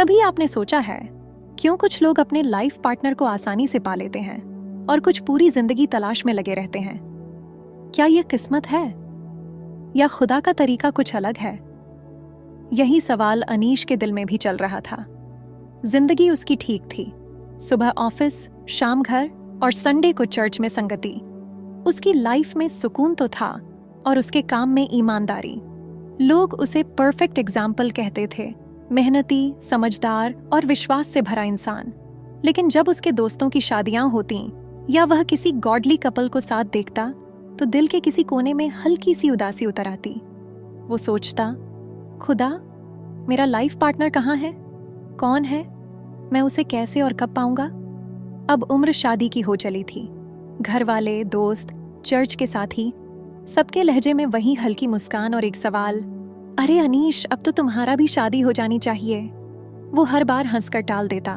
कभी आपने सोचा है क्यों कुछ लोग अपने लाइफ पार्टनर को आसानी से पा लेते हैं और कुछ पूरी जिंदगी तलाश में लगे रहते हैं? क्या यह किस्मत है या खुदा का तरीका कुछ अलग है? यही सवाल अनीश के दिल में भी चल रहा था। जिंदगी उसकी ठीक थी, सुबह ऑफिस, शाम घर और संडे को चर्च में संगति। उसकी लाइफ में सुकून तो था और उसके काम में ईमानदारी। लोग उसे परफेक्ट एग्जाम्पल कहते थे, मेहनती, समझदार और विश्वास से भरा इंसान। लेकिन जब उसके दोस्तों की शादियां होती या वह किसी गॉडली कपल को साथ देखता तो दिल के किसी कोने में हल्की सी उदासी उतर आती। वो सोचता, खुदा, मेरा लाइफ पार्टनर कहाँ है? कौन है? मैं उसे कैसे और कब पाऊंगा? अब उम्र शादी की हो चली थी। घर वाले, दोस्त, चर्च के साथी, सबके लहजे में वही हल्की मुस्कान और एक सवाल, अरे अनीश, अब तो तुम्हारा भी शादी हो जानी चाहिए। वो हर बार हंसकर टाल देता,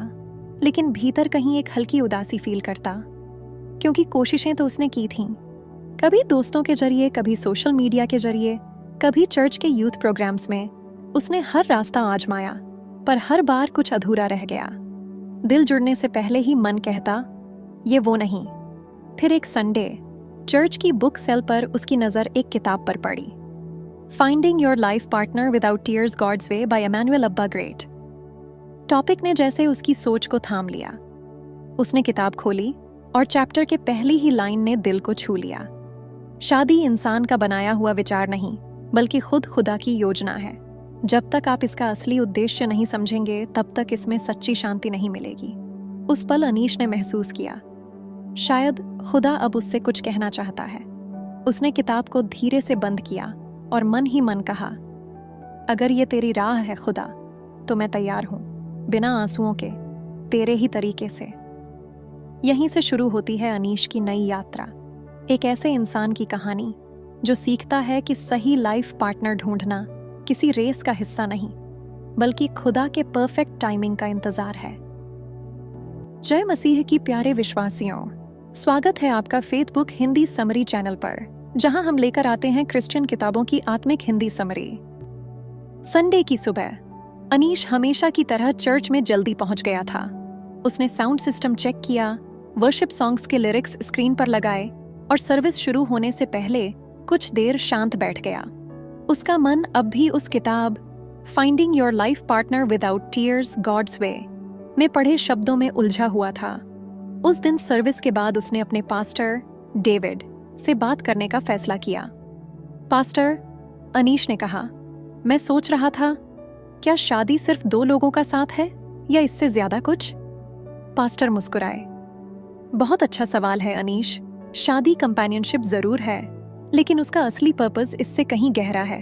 लेकिन भीतर कहीं एक हल्की उदासी फील करता, क्योंकि कोशिशें तो उसने की थीं। कभी दोस्तों के जरिए, कभी सोशल मीडिया के जरिए, कभी चर्च के यूथ प्रोग्राम्स में उसने हर रास्ता आजमाया, पर हर बार कुछ अधूरा रह गया। दिल जुड़ने से पहले ही मन कहता, ये वो नहीं। फिर एक संडे चर्च की बुक सेल पर उसकी नज़र एक किताब पर पड़ी, finding your life partner without tears God's way by Emmanuel Abba Great. Topic ने जैसे उसकी सोच को थाम लिया। उसने किताब खोली और चैप्टर के पहली ही लाइन ने दिल को छू लिया। शादी इंसान का बनाया हुआ विचार नहीं, बल्कि खुद खुदा की योजना है। जब तक आप इसका असली उद्देश्य नहीं समझेंगे, तब तक इसमें सच्ची शांति नहीं मिलेगी। उस पल अनीश ने महसूस किया, शायद खुदा अब उससे कुछ कहना चाहता है। उसने किताब को धीरे से बंद किया और मन ही मन कहा, अगर ये तेरी राह है खुदा, तो मैं तैयार हूं, बिना आंसुओं के, तेरे ही तरीके से। यहीं से शुरू होती है अनीश की नई यात्रा। एक ऐसे इंसान की कहानी जो सीखता है कि सही लाइफ पार्टनर ढूंढना किसी रेस का हिस्सा नहीं, बल्कि खुदा के परफेक्ट टाइमिंग का इंतजार है। जय मसीह की प्यारे विश्वासियों, स्वागत है आपका faith book Hindi summary channel पर, जहां हम लेकर आते हैं क्रिश्चियन किताबों की आत्मिक हिंदी समरी। संडे की सुबह अनीश हमेशा की तरह चर्च में जल्दी पहुंच गया था। उसने साउंड सिस्टम चेक किया, वर्शिप सॉन्ग्स के लिरिक्स स्क्रीन पर लगाए और सर्विस शुरू होने से पहले कुछ देर शांत बैठ गया। उसका मन अब भी उस किताब finding your life partner without tears God's way में पढ़े शब्दों में उलझा हुआ था। उस दिन सर्विस के बाद उसने अपने पास्टर डेविड से बात करने का फैसला किया। पास्टर, अनीश ने कहा, मैं सोच रहा था, क्या शादी सिर्फ 2 लोगों का साथ है या इससे ज्यादा कुछ? पास्टर मुस्कुराए। बहुत अच्छा सवाल है अनीश। शादी कंपेनियनशिप जरूर है, लेकिन उसका असली पर्पस इससे कहीं गहरा है।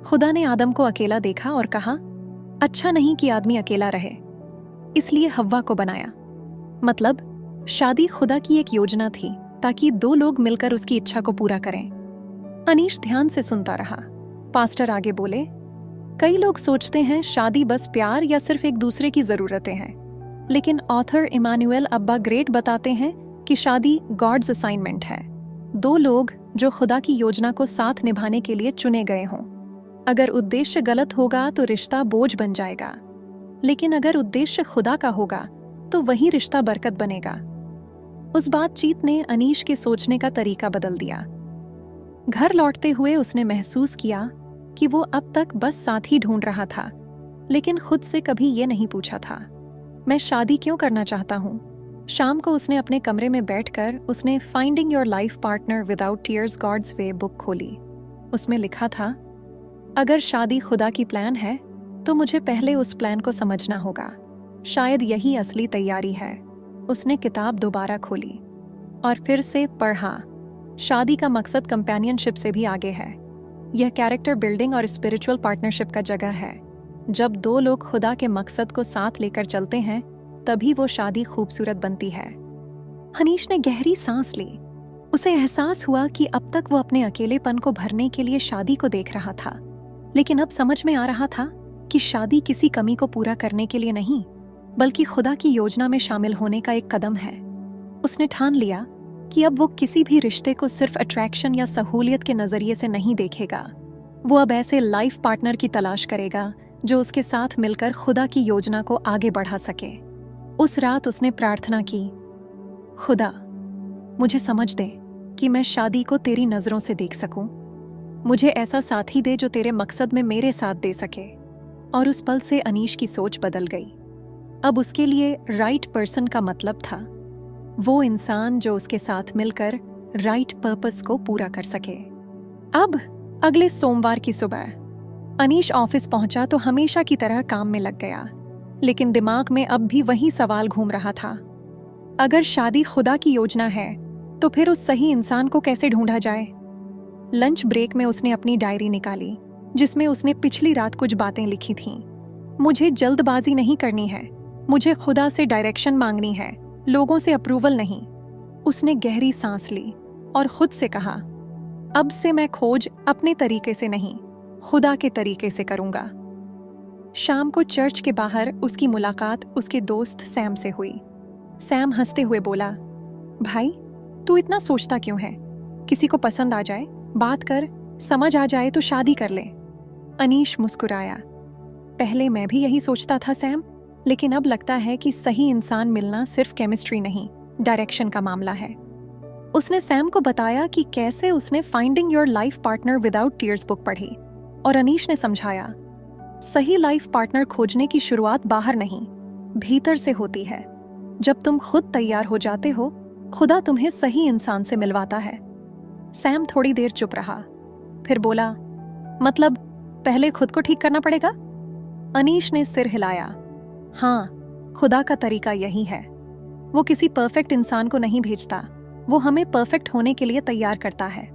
खुदा ने आदम को अकेला देखा और कहा, अच्छा नहीं कि आदमी अकेला रहे, इसलिए हव्वा को बनाया। मतलब शादी खुदा की एक योजना थी ताकि 2 लोग मिलकर उसकी इच्छा को पूरा करें। अनीश ध्यान से सुनता रहा। पास्टर आगे बोले, कई लोग सोचते हैं शादी बस प्यार या सिर्फ एक दूसरे की जरूरतें हैं, लेकिन ऑथर इमैनुअल अब्बा ग्रेट बताते हैं कि शादी गॉड्स असाइनमेंट है। 2 लोग जो खुदा की योजना को साथ निभाने के लिए चुने गए हों। अगर उद्देश्य गलत होगा तो रिश्ता बोझ बन जाएगा, लेकिन अगर उद्देश्य खुदा का होगा तो वही रिश्ता बरकत बनेगा। उस बातचीत ने अनीश के सोचने का तरीका बदल दिया। घर लौटते हुए उसने महसूस किया कि वो अब तक बस साथी ढूंढ रहा था, लेकिन खुद से कभी ये नहीं पूछा था, मैं शादी क्यों करना चाहता हूँ। शाम को उसने अपने कमरे में बैठकर उसने finding your life partner without tears God's way book खोली। उसमें लिखा था, अगर शादी खुदा की प्लान है तो मुझे पहले उस प्लान को समझना होगा। शायद यही असली तैयारी है। उसने किताब दोबारा खोली और फिर से पढ़ा। शादी का मकसद कंपेनियनशिप से भी आगे है। यह कैरेक्टर बिल्डिंग और स्पिरिचुअल पार्टनरशिप का जगह है। जब 2 लोग खुदा के मकसद को साथ लेकर चलते हैं, तभी वो शादी खूबसूरत बनती है। अनीश ने गहरी सांस ली। उसे एहसास हुआ कि अब तक वो अपने अकेलेपन को भरने के लिए शादी को देख रहा था, लेकिन अब समझ में आ रहा था कि शादी किसी कमी को पूरा करने के लिए नहीं, बल्कि खुदा की योजना में शामिल होने का एक कदम है। उसने ठान लिया कि अब वो किसी भी रिश्ते को सिर्फ अट्रैक्शन या सहूलियत के नजरिए से नहीं देखेगा। वो अब ऐसे लाइफ पार्टनर की तलाश करेगा जो उसके साथ मिलकर खुदा की योजना को आगे बढ़ा सके। उस रात उसने प्रार्थना की, खुदा मुझे समझ दे कि मैं शादी को तेरी नजरों से देख सकूं। मुझे ऐसा साथी दे जो तेरे मकसद में मेरे साथ दे सके। और उस पल से अनीश की सोच बदल गई। अब उसके लिए राइट पर्सन का मतलब था वो इंसान जो उसके साथ मिलकर राइट पर्पस को पूरा कर सके। अब अगले सोमवार की सुबह अनीश ऑफिस पहुंचा तो हमेशा की तरह काम में लग गया, लेकिन दिमाग में अब भी वही सवाल घूम रहा था। अगर शादी खुदा की योजना है तो फिर उस सही इंसान को कैसे ढूंढा जाए? लंच ब्रेक में उसने अपनी डायरी निकाली जिसमें उसने पिछली रात कुछ बातें लिखी थीं। मुझे जल्दबाजी नहीं करनी है, मुझे खुदा से डायरेक्शन मांगनी है, लोगों से अप्रूवल नहीं। उसने गहरी सांस ली और खुद से कहा, अब से मैं खोज अपने तरीके से नहीं, खुदा के तरीके से करूंगा। शाम को चर्च के बाहर उसकी मुलाकात उसके दोस्त सैम से हुई। सैम हंसते हुए बोला, भाई तू इतना सोचता क्यों है? किसी को पसंद आ जाए, बात कर, समझ आ जाए तो शादी कर ले। अनीश मुस्कुराया, पहले मैं भी यही सोचता था सैम, लेकिन अब लगता है कि सही इंसान मिलना सिर्फ केमिस्ट्री नहीं, डायरेक्शन का मामला है। उसने सैम को बताया कि कैसे उसने finding your life partner without tears book पढ़ी, और अनीश ने समझाया, सही लाइफ पार्टनर खोजने की शुरुआत बाहर नहीं, भीतर से होती है। जब तुम खुद तैयार हो जाते हो, खुदा तुम्हें सही इंसान से मिलवाता है। सैम थोड़ी देर चुप रहा, फिर बोला, मतलब पहले खुद को ठीक करना पड़ेगा? अनीश ने सिर हिलाया, हाँ, खुदा का तरीका यही है। वो किसी परफेक्ट इंसान को नहीं भेजता, वो हमें परफेक्ट होने के लिए तैयार करता है।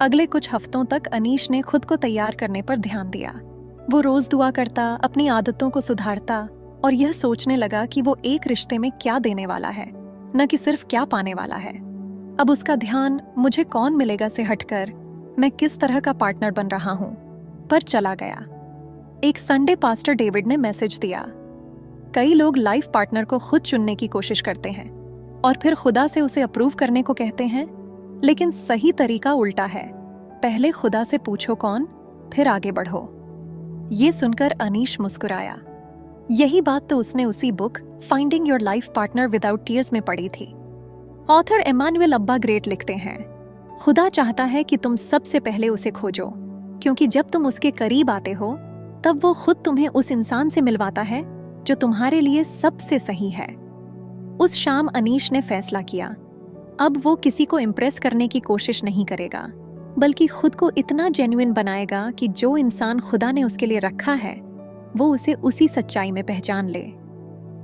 अगले कुछ हफ्तों तक अनीश ने खुद को तैयार करने पर ध्यान दिया। वो रोज दुआ करता, अपनी आदतों को सुधारता और यह सोचने लगा कि वो एक रिश्ते में क्या देने वाला है, न कि सिर्फ क्या पाने वाला है। अब उसका ध्यान मुझे कौन मिलेगा से हटकर मैं किस तरह का पार्टनर बन रहा हूं पर चला गया। एक संडे पास्टर डेविड ने मैसेज दिया, कई लोग लाइफ पार्टनर को खुद चुनने की कोशिश करते हैं और फिर खुदा से उसे अप्रूव करने को कहते हैं, लेकिन सही तरीका उल्टा है, पहले खुदा से पूछो कौन, फिर आगे बढ़ो। ये सुनकर अनीश मुस्कुराया। यही बात तो उसने उसी book finding your life partner without tears में पढ़ी थी। ऑथर इमानुएल अब्बा ग्रेट लिखते हैं, खुदा चाहता है कि तुम सबसे पहले उसे खोजो, क्योंकि जब तुम उसके करीब आते हो तब वो खुद तुम्हें उस इंसान से मिलवाता है जो तुम्हारे लिए सबसे सही है। उस शाम अनीश ने फैसला किया, अब वो किसी को इम्प्रेस करने की कोशिश नहीं करेगा, बल्कि खुद को इतना जेन्युइन बनाएगा कि जो इंसान खुदा ने उसके लिए रखा है वो उसे उसी सच्चाई में पहचान ले।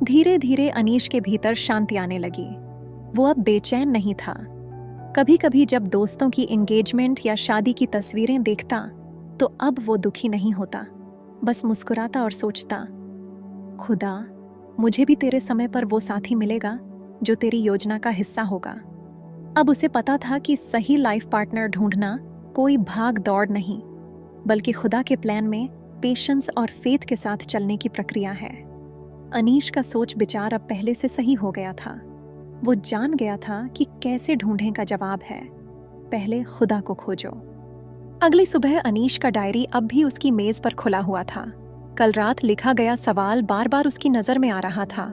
धीरे धीरे अनीश के भीतर शांति आने लगी। वो अब बेचैन नहीं था। कभी कभी जब दोस्तों की एंगेजमेंट या शादी की तस्वीरें देखता तो अब वो दुखी नहीं होता, बस मुस्कुराता और सोचता, खुदा मुझे भी तेरे समय पर वो साथी मिलेगा जो तेरी योजना का हिस्सा होगा। अब उसे पता था कि सही लाइफ पार्टनर ढूंढना कोई भाग दौड़ नहीं, बल्कि खुदा के प्लान में पेशेंस और फेथ के साथ चलने की प्रक्रिया है। अनीश का सोच विचार अब पहले से सही हो गया था। वो जान गया था कि कैसे ढूंढने का जवाब है, पहले खुदा को खोजो। अगली सुबह अनीश का डायरी अब भी उसकी मेज पर खुला हुआ था। कल रात लिखा गया सवाल बार बार उसकी नजर में आ रहा था,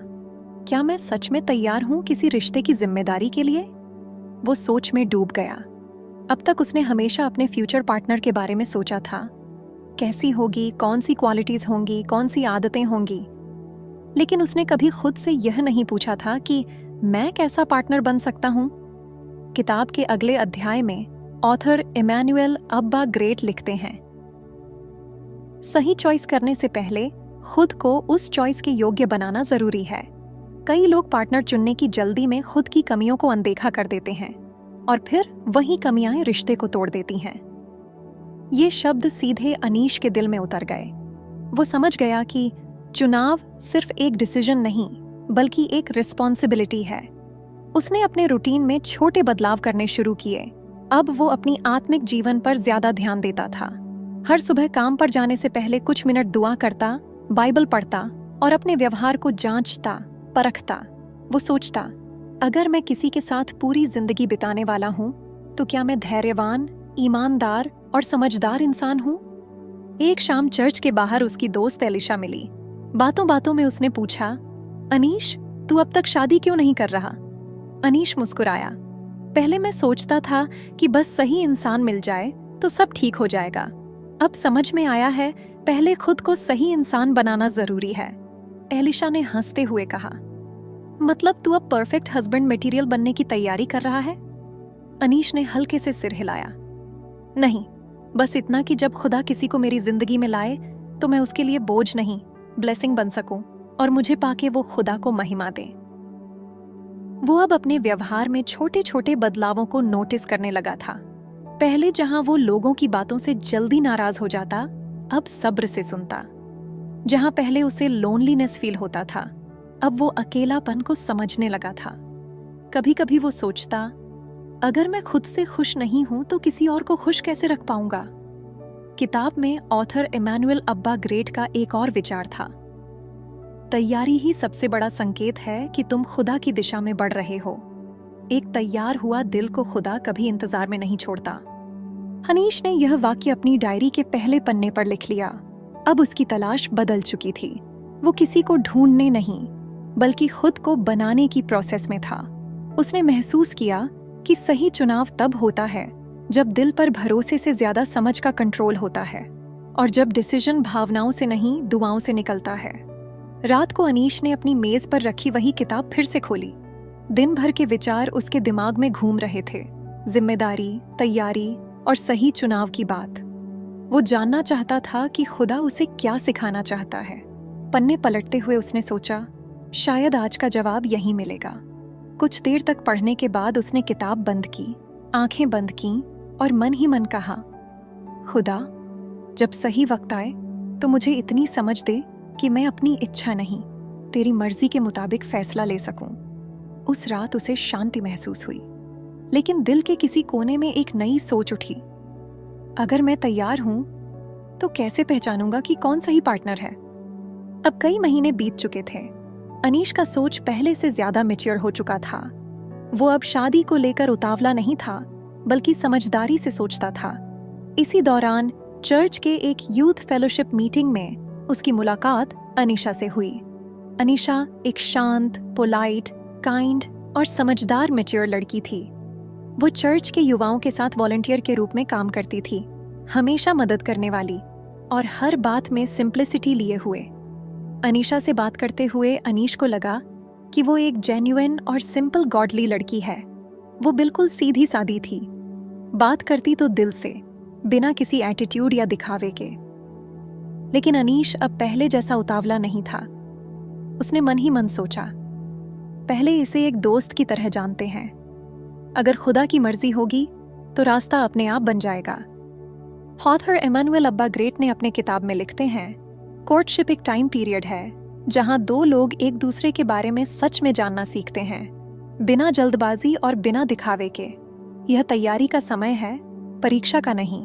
क्या मैं सच में तैयार हूं किसी रिश्ते की जिम्मेदारी के लिए? वो सोच में डूब गया। अब तक उसने हमेशा अपने फ्यूचर पार्टनर के बारे में सोचा था, कैसी होगी, कौन सी क्वालिटीज होंगी, कौन सी आदतें होंगी, लेकिन उसने कभी खुद से यह नहीं पूछा था कि मैं कैसा पार्टनर बन सकता हूं। किताब के अगले अध्याय में ऑथर इमैनुएल अब्बा ग्रेट लिखते हैं, सही चॉइस करने से पहले खुद को उस चॉइस के योग्य बनाना जरूरी है। कई लोग पार्टनर चुनने की जल्दी में खुद की कमियों को अनदेखा कर देते हैं और फिर वही कमियां रिश्ते को तोड़ देती हैं। ये शब्द सीधे अनीश के दिल में उतर गए। वो समझ गया कि चुनाव सिर्फ एक डिसीजन नहीं, बल्कि एक रिस्पॉन्सिबिलिटी है। उसने अपने रूटीन में छोटे बदलाव करने शुरू किए। अब वो अपनी आत्मिक जीवन पर ज्यादा ध्यान देता था। हर सुबह काम पर जाने से पहले कुछ मिनट दुआ करता, बाइबल पढ़ता और अपने व्यवहार को जांचता, परखता। वो सोचता, अगर मैं किसी के साथ पूरी जिंदगी बिताने वाला हूं, तो क्या मैं धैर्यवान, ईमानदार और समझदार इंसान हूं? एक शाम चर्च के बाहर उसकी दोस्त एलिशा मिली। बातों बातों में उसने पूछा, अनीश, तू अब तक शादी क्यों नहीं कर रहा? अनीश मुस्कुराया। पहले मैं सोचता था कि बस सही इंसान मिल जाए तो सब ठीक हो जाएगा। अब समझ में आया है, पहले खुद को सही इंसान बनाना जरूरी है। एलिशा ने हंसते हुए कहा, मतलब तू अब परफेक्ट हस्बैंड मटेरियल बनने की तैयारी कर रहा है? अनीश ने हल्के से सिर हिलाया। नहीं, बस इतना कि जब खुदा किसी को मेरी जिंदगी में लाए तो मैं उसके लिए बोझ नहीं, ब्लेसिंग बन सकूं और मुझे पाके वो खुदा को महिमा दे। वो अब अपने व्यवहार में छोटे छोटे बदलावों को नोटिस करने लगा था। पहले जहां वो लोगों की बातों से जल्दी नाराज हो जाता, अब सब्र से सुनता। जहां पहले उसे लोनलीनेस फील होता था, अब वो अकेलापन को समझने लगा था। कभी कभी वो सोचता, अगर मैं खुद से खुश नहीं हूं तो किसी और को खुश कैसे रख पाऊंगा? किताब में ऑथर इमैनुअल अब्बा ग्रेट का एक और विचार था, तैयारी ही सबसे बड़ा संकेत है कि तुम खुदा की दिशा में बढ़ रहे हो। एक तैयार हुआ दिल को खुदा कभी इंतजार में नहीं छोड़ता। अनीश ने यह वाक्य अपनी डायरी के पहले पन्ने पर लिख लिया। अब उसकी तलाश बदल चुकी थी। वो किसी को ढूंढने नहीं, बल्कि खुद को बनाने की प्रोसेस में था। उसने महसूस किया कि सही चुनाव तब होता है जब दिल पर भरोसे से ज्यादा समझ का कंट्रोल होता है, और जब डिसीजन भावनाओं से नहीं, दुआओं से निकलता है। रात को अनीश ने अपनी मेज पर रखी वही किताब फिर से खोली। दिन भर के विचार उसके दिमाग में घूम रहे थे, जिम्मेदारी, तैयारी और सही चुनाव की बात। वो जानना चाहता था कि खुदा उसे क्या सिखाना चाहता है। पन्ने पलटते हुए उसने सोचा, शायद आज का जवाब यहीं मिलेगा। कुछ देर तक पढ़ने के बाद उसने किताब बंद की, आंखें बंद की और मन ही मन कहा, खुदा, जब सही वक्त आए तो मुझे इतनी समझ दे कि मैं अपनी इच्छा नहीं, तेरी मर्जी के मुताबिक फैसला ले सकूं। उस रात उसे शांति महसूस हुई, लेकिन दिल के किसी कोने में एक नई सोच उठी। अगर मैं तैयार हूं तो कैसे पहचानूंगा कि कौन सही पार्टनर है? अब कई महीने बीत चुके थे। अनीश का सोच पहले से ज्यादा मैच्योर हो चुका था। वो अब शादी को लेकर उतावला नहीं था, बल्कि समझदारी से सोचता था। इसी दौरान चर्च के एक यूथ फेलोशिप मीटिंग में उसकी मुलाकात अनीशा से हुई। अनीशा एक शांत, पोलाइट, काइंड और समझदार मैच्योर लड़की थी। वो चर्च के युवाओं के साथ वॉलंटियर के रूप में काम करती थी, हमेशा मदद करने वाली और हर बात में सिंप्लिसिटी लिए हुए। अनीशा से बात करते हुए अनीश को लगा कि वो एक जेन्युइन और सिंपल गॉडली लड़की है। वो बिल्कुल सीधी सादी थी, बात करती तो दिल से, बिना किसी एटीट्यूड या दिखावे के। लेकिन अनीश अब पहले जैसा उतावला नहीं था। उसने मन ही मन सोचा, पहले इसे एक दोस्त की तरह जानते हैं। अगर खुदा की मर्जी होगी तो रास्ता अपने आप बन जाएगा। ऑथर इमैनुअल अब्बा ग्रेट ने अपने किताब में लिखते हैं, कोर्टशिप एक टाइम पीरियड है जहां दो लोग एक दूसरे के बारे में सच में जानना सीखते हैं, बिना जल्दबाजी और बिना दिखावे के। यह तैयारी का समय है, परीक्षा का नहीं।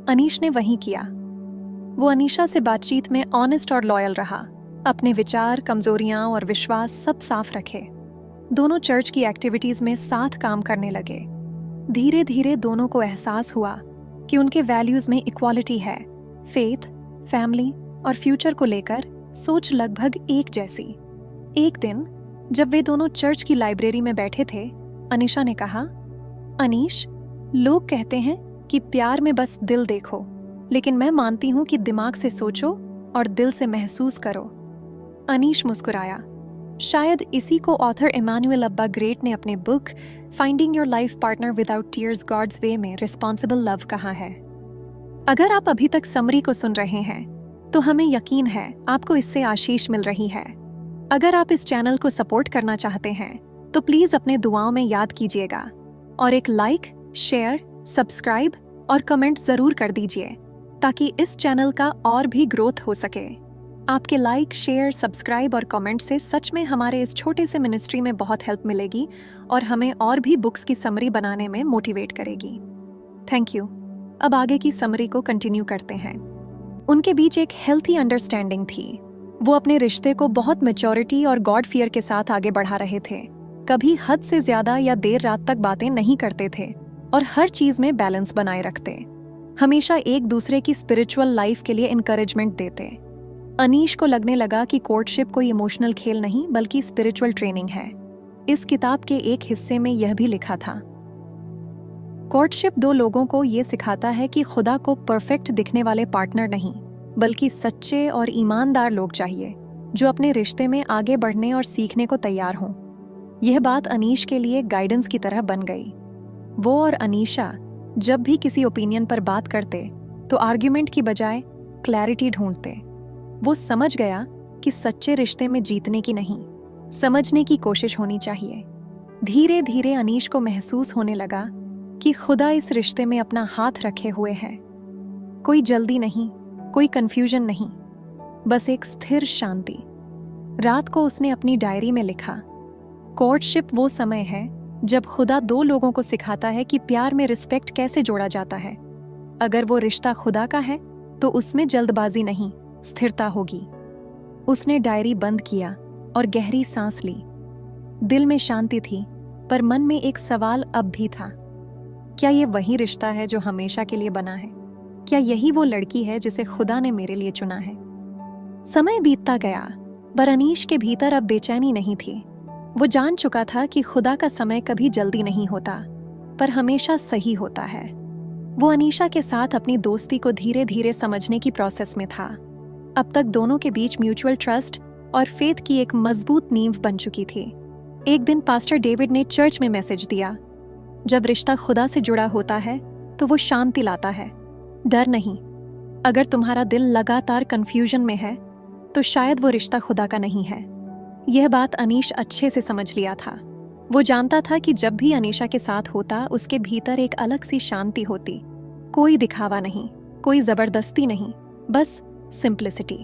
अनीश ने वही किया। वो अनीशा से बातचीत में ऑनेस्ट और लॉयल रहा, अपने विचार, कमजोरियां और विश्वास सब साफ रखे। दोनों चर्च की एक्टिविटीज में साथ काम करने लगे। धीरे धीरे दोनों को एहसास हुआ कि उनके वैल्यूज में इक्वालिटी है। फेथ, फैमिली और फ्यूचर को लेकर सोच लगभग एक जैसी। एक दिन जब वे दोनों चर्च की लाइब्रेरी में बैठे थे, अनीशा ने कहा, अनीश, लोग कहते हैं कि प्यार में बस दिल देखो, लेकिन मैं मानती हूं कि दिमाग से सोचो और दिल से महसूस करो। अनीश मुस्कुराया। शायद इसी को ऑथर इमैनुअल अब्बा ग्रेट ने अपने book finding your life partner without tears God's way में रिस्पॉन्सिबल लव कहा है। अगर आप अभी तक समरी को सुन रहे हैं तो हमें यकीन है आपको इससे आशीष मिल रही है। अगर आप इस चैनल को सपोर्ट करना चाहते हैं तो प्लीज अपने दुआओं में याद कीजिएगा और एक लाइक, शेयर, सब्सक्राइब और कमेंट जरूर कर दीजिए ताकि इस चैनल का और भी ग्रोथ हो सके। आपके लाइक, शेयर, सब्सक्राइब और कमेंट से सच में हमारे इस छोटे से मिनिस्ट्री में बहुत हेल्प मिलेगी और हमें और भी बुक्स की समरी बनाने में मोटिवेट करेगी। Thank you. अब आगे की समरी को कंटिन्यू करते हैं। उनके बीच एक हेल्थी अंडरस्टैंडिंग थी। वो अपने रिश्ते को बहुत मैच्योरिटी और गॉड फियर के साथ आगे बढ़ा रहे थे। कभी हद से ज्यादा या देर रात तक बातें नहीं करते थे और हर चीज में बैलेंस बनाए रखते। हमेशा एक दूसरे की स्पिरिचुअल लाइफ के लिए इनकरेजमेंट देते। अनीश को लगने लगा कि कोर्टशिप कोई इमोशनल खेल नहीं बल्कि स्पिरिचुअल ट्रेनिंग है। इस किताब के एक हिस्से में यह भी लिखा था, कोर्टशिप दो लोगों को ये सिखाता है कि खुदा को परफेक्ट दिखने वाले पार्टनर नहीं बल्कि सच्चे और ईमानदार लोग चाहिए जो अपने रिश्ते में आगे बढ़ने और सीखने को तैयार हों। यह बात अनीश के लिए गाइडेंस की तरह बन गई। वो और अनीशा जब भी किसी ओपिनियन पर बात करते तो आर्ग्यूमेंट की बजाय क्लैरिटी ढूंढते। वो समझ गया कि सच्चे रिश्ते में जीतने की नहीं, समझने की कोशिश होनी चाहिए। धीरे धीरे अनीश को महसूस होने लगा कि खुदा इस रिश्ते में अपना हाथ रखे हुए है। कोई जल्दी नहीं, कोई कंफ्यूजन नहीं, बस एक स्थिर शांति। रात को उसने अपनी डायरी में लिखा, कोर्टशिप वो समय है जब खुदा दो लोगों को सिखाता है कि प्यार में रिस्पेक्ट कैसे जोड़ा जाता है। अगर वो रिश्ता खुदा का है तो उसमें जल्दबाजी नहीं, स्थिरता होगी। उसने डायरी बंद किया और गहरी सांस ली। दिल में शांति थी, पर मन में एक सवाल अब भी था, क्या ये वही रिश्ता है जो हमेशा के लिए बना है? क्या यही वो लड़की है जिसे खुदा ने मेरे लिए चुना है? समय बीतता गया, पर अनीश के भीतर अब बेचैनी नहीं थी। वो जान चुका था कि खुदा का समय कभी जल्दी नहीं होता, पर हमेशा सही होता है। वो अनीशा के साथ अपनी दोस्ती को धीरे धीरे समझने की प्रोसेस में था। अब तक दोनों के बीच म्यूचुअल ट्रस्ट और फेथ की एक मजबूत नींव बन चुकी थी। एक दिन पास्टर डेविड ने चर्च में मैसेज दिया, जब रिश्ता खुदा से जुड़ा होता है तो वो शांति लाता है, डर नहीं। अगर तुम्हारा दिल लगातार कंफ्यूजन में है तो शायद वो रिश्ता खुदा का नहीं है। यह बात अनीश अच्छे से समझ लिया था। वो जानता था कि जब भी अनीशा के साथ होता उसके भीतर एक अलग सी शांति होती। कोई दिखावा नहीं, कोई जबरदस्ती नहीं, बस सिंप्लिसिटी।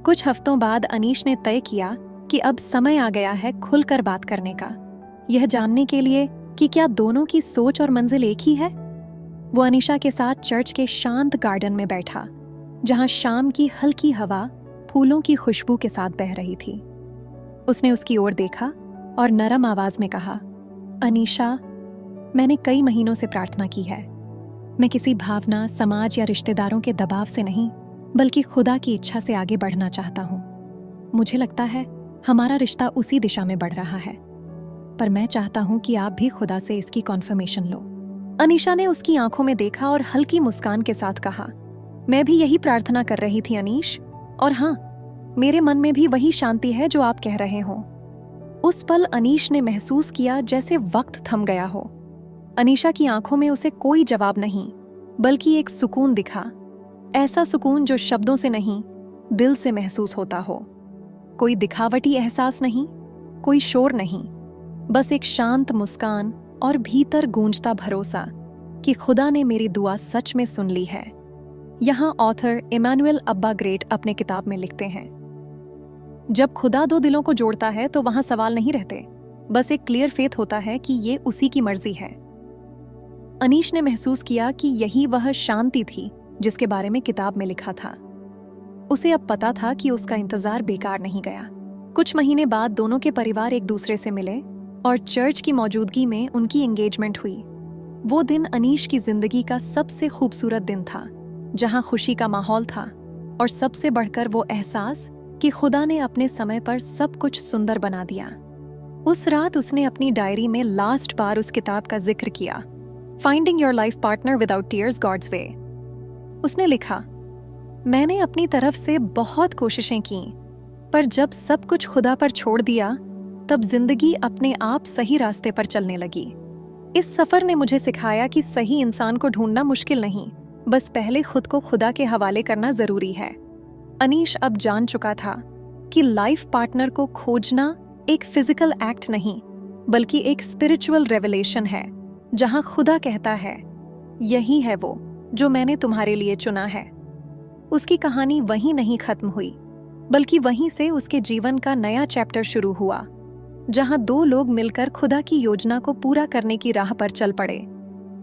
कुछ हफ्तों बाद अनीश ने तय किया कि अब समय आ गया है खुलकर बात करने का, यह जानने के लिए कि क्या दोनों की सोच और मंजिल एक ही है। वो अनीशा के साथ चर्च के शांत गार्डन में बैठा, जहां शाम की हल्की हवा फूलों की खुशबू के साथ बह रही थी। उसने उसकी ओर देखा और नरम आवाज में कहा, अनीशा, मैंने कई महीनों से प्रार्थना की है। मैं किसी भावना, समाज या रिश्तेदारों के दबाव से नहीं, बल्कि खुदा की इच्छा से आगे बढ़ना चाहता हूँ। मुझे लगता है हमारा रिश्ता उसी दिशा में बढ़ रहा है, पर मैं चाहता हूँ कि आप भी खुदा से इसकी कॉन्फर्मेशन लो। अनीशा ने उसकी आंखों में देखा और हल्की मुस्कान के साथ कहा, मैं भी यही प्रार्थना कर रही थी अनीश, और हाँ, मेरे मन में भी वही शांति है जो आप कह रहे हो। उस पल अनीश ने महसूस किया जैसे वक्त थम गया हो। अनीशा की आंखों में उसे कोई जवाब नहीं, बल्कि एक सुकून दिखा। ऐसा सुकून जो शब्दों से नहीं, दिल से महसूस होता हो। कोई दिखावटी एहसास नहीं, कोई शोर नहीं, बस एक शांत मुस्कान और भीतर गूंजता भरोसा कि खुदा ने मेरी दुआ सच में सुन ली है। यहाँ ऑथर इमैनुअल अब्बा ग्रेट अपने किताब में लिखते हैं, जब खुदा दो दिलों को जोड़ता है तो वहां सवाल नहीं रहते, बस एक क्लियर फेथ होता है कि ये उसी की मर्जी है। अनीश ने महसूस किया कि यही वह शांति थी जिसके बारे में किताब में लिखा था। उसे अब पता था कि उसका इंतजार बेकार नहीं गया। कुछ महीने बाद दोनों के परिवार एक दूसरे से मिले और चर्च की मौजूदगी में उनकी एंगेजमेंट हुई। वो दिन अनीश की जिंदगी का सबसे खूबसूरत दिन था, जहां खुशी का माहौल था और सबसे बढ़कर वो एहसास कि खुदा ने अपने समय पर सब कुछ सुंदर बना दिया। उस रात उसने अपनी डायरी में लास्ट बार उस किताब का जिक्र किया, finding your life partner without tears, God's way. उसने लिखा, मैंने अपनी तरफ से बहुत कोशिशें की, पर जब सब कुछ खुदा पर छोड़ दिया तब जिंदगी अपने आप सही रास्ते पर चलने लगी। इस सफर ने मुझे सिखाया कि सही इंसान को ढूंढना मुश्किल नहीं, बस पहले खुद को खुदा के हवाले करना जरूरी है। अनीश अब जान चुका था कि लाइफ पार्टनर को खोजना एक फिजिकल एक्ट नहीं, बल्कि एक स्पिरिचुअल रेवलेशन है, जहां खुदा कहता है, यही है वो जो मैंने तुम्हारे लिए चुना है। उसकी कहानी वहीं नहीं खत्म हुई, बल्कि वहीं से उसके जीवन का नया चैप्टर शुरू हुआ, जहां दो लोग मिलकर खुदा की योजना को पूरा करने की राह पर चल पड़े।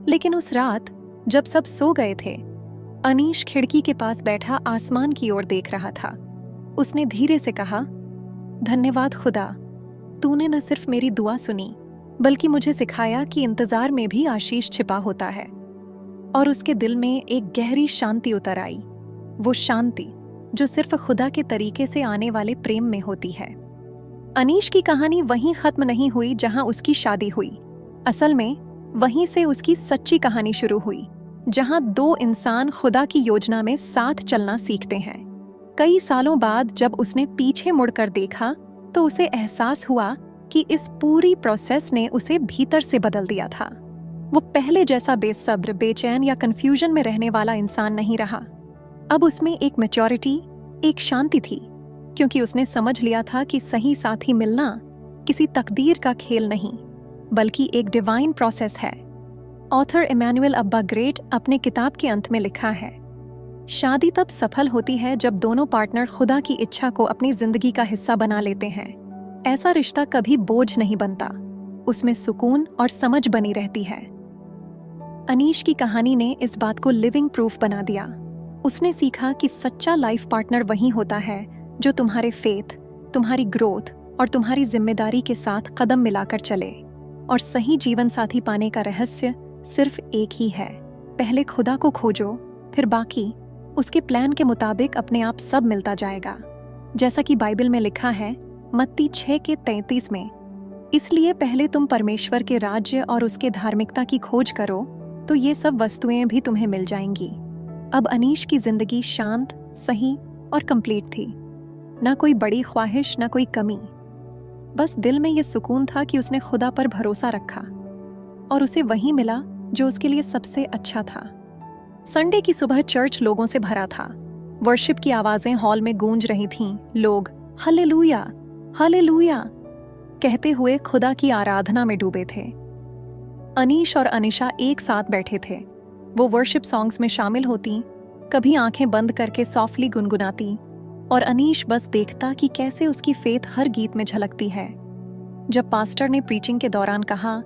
लेकिन उस रात जब सब सो गए थे, अनीश खिड़की के पास बैठा आसमान की ओर देख रहा था। उसने धीरे से कहा, धन्यवाद खुदा, तूने न सिर्फ मेरी दुआ सुनी, बल्कि मुझे सिखाया कि इंतजार में भी आशीष छिपा होता है। और उसके दिल में एक गहरी शांति उतर आई, वो शांति जो सिर्फ खुदा के तरीके से आने वाले प्रेम में होती है। अनीश की कहानी वहीं खत्म नहीं हुई जहां उसकी शादी हुई। असल में वहीं से उसकी सच्ची कहानी शुरू हुई, जहां दो इंसान खुदा की योजना में साथ चलना सीखते हैं। कई सालों बाद जब उसने पीछे मुड़कर देखा तो उसे एहसास हुआ कि इस पूरी प्रोसेस ने उसे भीतर से बदल दिया था। वो पहले जैसा बेसब्र, बेचैन या कंफ्यूजन में रहने वाला इंसान नहीं रहा। अब उसमें एक मैच्योरिटी, एक शांति थी, क्योंकि उसने समझ लिया था कि सही साथी मिलना किसी तकदीर का खेल नहीं, बल्कि एक डिवाइन प्रोसेस है। ऑथर इमैनुअल अब्बा ग्रेट अपने किताब के अंत में लिखा है, शादी तब सफल होती है जब दोनों पार्टनर खुदा की इच्छा को अपनी जिंदगी का हिस्सा बना लेते हैं। ऐसा रिश्ता कभी बोझ नहीं बनता, उसमें सुकून और समझ बनी रहती है। अनीश की कहानी ने इस बात को लिविंग प्रूफ बना दिया। उसने सीखा कि सच्चा लाइफ पार्टनर वही होता है जो तुम्हारे फेथ, तुम्हारी ग्रोथ और तुम्हारी जिम्मेदारी के साथ कदम मिलाकर चले। और सही जीवन साथी पाने का रहस्य सिर्फ एक ही है, पहले खुदा को खोजो, फिर बाकी उसके प्लान के मुताबिक अपने आप सब मिलता जाएगा। जैसा कि बाइबल में लिखा है मत्ती 6:33 में, इसलिए पहले तुम परमेश्वर के राज्य और उसके धार्मिकता की खोज करो तो ये सब वस्तुएं भी तुम्हें मिल जाएंगी। अब अनीश की जिंदगी शांत, सही और कंप्लीट थी। ना कोई बड़ी ख्वाहिश, ना कोई कमी, बस दिल में ये सुकून था कि उसने खुदा पर भरोसा रखा और उसे वही मिला जो उसके लिए सबसे अच्छा था। संडे की सुबह चर्च लोगों से भरा था। वर्शिप की आवाजें हॉल में गूंज रही थीं। लोग हालेलुया, हालेलुया कहते हुए खुदा की आराधना में डूबे थे। अनीश और अनिशा एक साथ बैठे थे। वो वर्शिप सॉन्ग्स में शामिल होती, कभी आंखें बंद करके सॉफ्टली गुनगुनाती, और अनीश बस देखता कि कैसे उसकी फेथ हर गीत में झलकती है। जब पास्टर ने प्रीचिंग के दौरान कहा,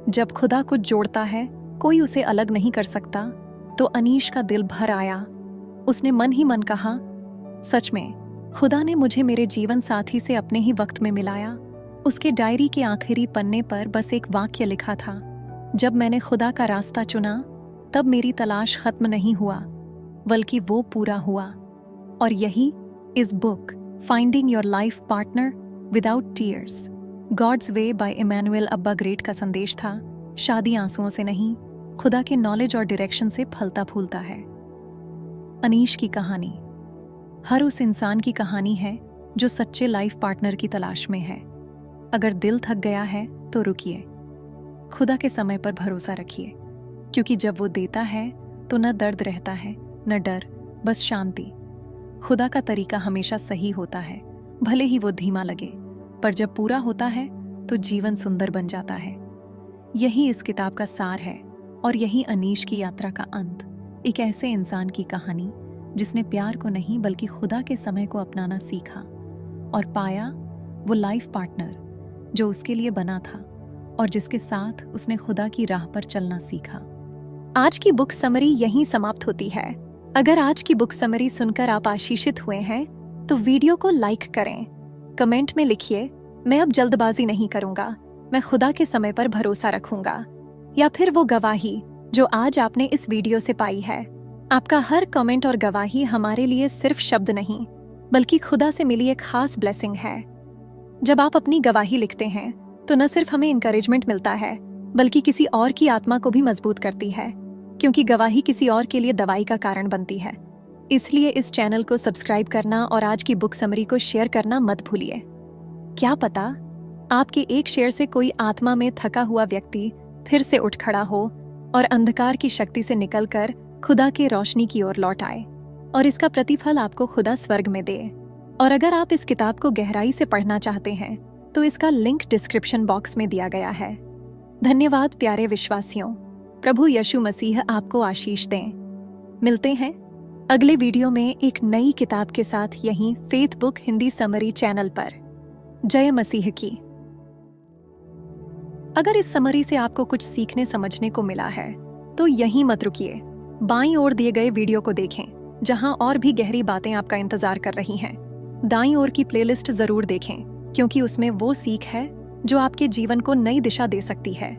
जब खुदा कुछ जोड़ता है कोई उसे अलग नहीं कर सकता, तो अनीश का दिल भर आया। उसने मन ही मन कहा, सच में खुदा ने मुझे मेरे जीवन साथी से अपने ही वक्त में मिलाया। उसके डायरी के आखिरी पन्ने पर बस एक वाक्य लिखा था, जब मैंने खुदा का रास्ता चुना तब मेरी तलाश खत्म नहीं हुआ, बल्कि वो पूरा हुआ। और यही इस book finding your life partner without tears, God's way by Emmanuel Abba Great का संदेश था। शादी आंसुओं से नहीं, खुदा के नॉलेज और डायरेक्शन से फलता फूलता है। अनीश की कहानी हर उस इंसान की कहानी है जो सच्चे लाइफ पार्टनर की तलाश में है। अगर दिल थक गया है तो रुकिए, खुदा के समय पर भरोसा रखिए, क्योंकि जब वो देता है तो न दर्द रहता है, न डर, बस शांति। खुदा का तरीका हमेशा सही होता है, भले ही वो धीमा लगे, पर जब पूरा होता है तो जीवन सुंदर बन जाता है। यही इस किताब का सार है और यही अनीश की यात्रा का अंत। एक ऐसे इंसान की कहानी जिसने प्यार को नहीं बल्कि खुदा के समय को अपनाना सीखा और पाया वो लाइफ पार्टनर जो उसके लिए बना था और जिसके साथ उसने खुदा की राह पर चलना सीखा। आज की बुक समरी यहीं समाप्त होती है। अगर आज की बुक समरी सुनकर आप आशीषित हुए हैं तो वीडियो को लाइक करें, कमेंट में लिखिए, मैं अब जल्दबाजी नहीं करूंगा, मैं खुदा के समय पर भरोसा रखूंगा, या फिर वो गवाही जो आज आपने इस वीडियो से पाई है। आपका हर कमेंट और गवाही हमारे लिए सिर्फ शब्द नहीं बल्कि खुदा से मिली एक खास ब्लेसिंग है। जब आप अपनी गवाही लिखते हैं तो न सिर्फ हमें इंकरेजमेंट मिलता है बल्कि किसी और की आत्मा को भी मजबूत करती है, क्योंकि गवाही किसी और के लिए दवाई का कारण बनती है। इसलिए इस चैनल को सब्सक्राइब करना और आज की बुक समरी को शेयर करना मत भूलिए। क्या पता आपके एक शेयर से कोई आत्मा में थका हुआ व्यक्ति फिर से उठ खड़ा हो और अंधकार की शक्ति से निकलकर खुदा के रोशनी की ओर लौट आए और इसका प्रतिफल आपको खुदा स्वर्ग में दे। और अगर आप इस किताब को गहराई से पढ़ना चाहते हैं तो इसका लिंक डिस्क्रिप्शन बॉक्स में दिया गया है। धन्यवाद प्यारे विश्वासियों, प्रभु यीशु मसीह आपको आशीष दें। मिलते हैं अगले वीडियो में एक नई किताब के साथ यहीं faith book Hindi summary channel पर। जय मसीह की। अगर इस समरी से आपको कुछ सीखने समझने को मिला है तो यहीं मत रुकिए, बाईं ओर दिए गए वीडियो को देखें जहां और भी गहरी बातें आपका इंतजार कर रही हैं। दाईं ओर की प्लेलिस्ट जरूर देखें, क्योंकि उसमें वो सीख है जो आपके जीवन को नई दिशा दे सकती है।